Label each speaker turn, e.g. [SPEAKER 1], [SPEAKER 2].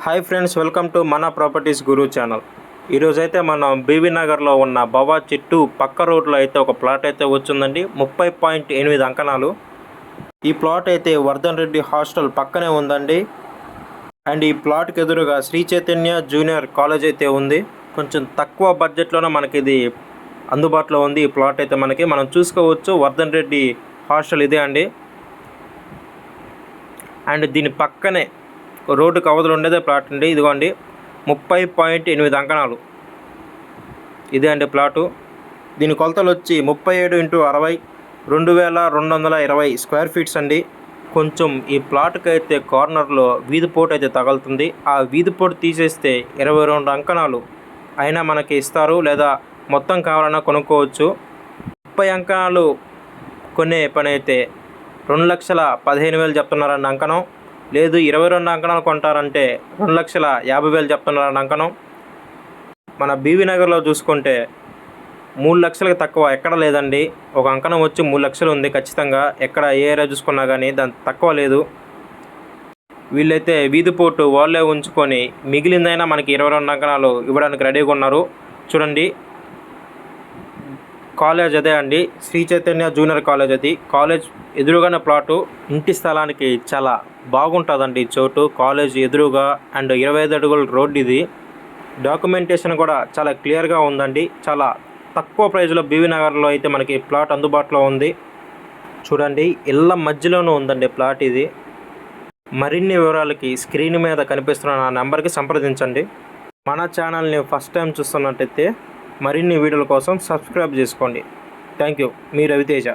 [SPEAKER 1] Hi friends, welcome to మన properties గురు channel. ఈరోజైతే మనం బీవీ నగర్లో ఉన్న భవా చెట్టు పక్క రోడ్లో అయితే ఒక ప్లాట్ అయితే వచ్చిందండి. 30.8 అంకణాలు. ఈ ప్లాట్ అయితే వర్ధన్ రెడ్డి హాస్టల్ పక్కనే ఉందండి. అండ్ ఈ ప్లాట్కి ఎదురుగా శ్రీ చైతన్య జూనియర్ కాలేజ్ అయితే ఉంది. కొంచెం తక్కువ బడ్జెట్లోనే మనకి ఇది అందుబాటులో ఉంది. ఈ ప్లాట్ అయితే మనం చూసుకోవచ్చు. వర్ధన్ రెడ్డి హాస్టల్ ఇదే అండి. అండ్ దీని పక్కనే రోడ్డుకు అవతల ఉండేదే ప్లాట్ అండి. ఇదిగోండి 30.8 అంకణాలు ఇదే అండి ప్లాటు. దీని కొలతలు వచ్చి 37x60 2220 స్క్వేర్ ఫీట్స్ అండి. కొంచెం ఈ ప్లాట్కి అయితే కార్నర్లో వీధి పోటు అయితే తగులుతుంది. ఆ వీధి పోటు తీసేస్తే 22 అంకణాలు అయినా మనకి ఇస్తారు, లేదా మొత్తం కావాలన్నా కొనుక్కోవచ్చు. 30 అంకణాలు కొనే పని అయితే 2,15,000 చెప్తున్నారండి అంకణం. లేదు 22 అంకణాలు కొంటారంటే 2,50,000 చెప్తున్నారండి అంకణం. మన బీవీ నగర్లో చూసుకుంటే 3 లక్షలకు తక్కువ ఎక్కడ లేదండి. ఒక అంకణం వచ్చి 3 లక్షలు ఉంది ఖచ్చితంగా. ఎక్కడ ఏ ఏరియా చూసుకున్నా కానీ దాని తక్కువ లేదు. వీళ్ళైతే వీధిపోటు వాళ్ళే ఉంచుకొని మిగిలిందైనా మనకి 22 అంకణాలు ఇవ్వడానికి రెడీగా ఉన్నారు. చూడండి, కాలేజ్ అదే అండి, శ్రీ చైతన్య జూనియర్ కాలేజ్. అది కాలేజ్ ఎదురుగానే ప్లాటు. ఇంటి స్థలానికి చాలా బాగుంటుందండి చోటు. కాలేజ్ ఎదురుగా అండ్ 25 అడుగుల రోడ్డు ఇది. డాక్యుమెంటేషన్ కూడా చాలా క్లియర్గా ఉందండి. చాలా తక్కువ ప్రైజ్లో బీవీ నగర్లో అయితే మనకి ప్లాట్ అందుబాటులో ఉంది. చూడండి, ఇళ్ళ మధ్యలోనూ ఉందండి ప్లాట్ ఇది. మరిన్ని వివరాలకి స్క్రీన్ మీద కనిపిస్తున్న నా నెంబర్కి సంప్రదించండి. మన ఛానల్ని ఫస్ట్ టైం చూస్తున్నట్టయితే మరిన్ని వీడియోల కోసం సబ్స్క్రైబ్ చేసుకోండి. Thank you. మీ రవితేజ.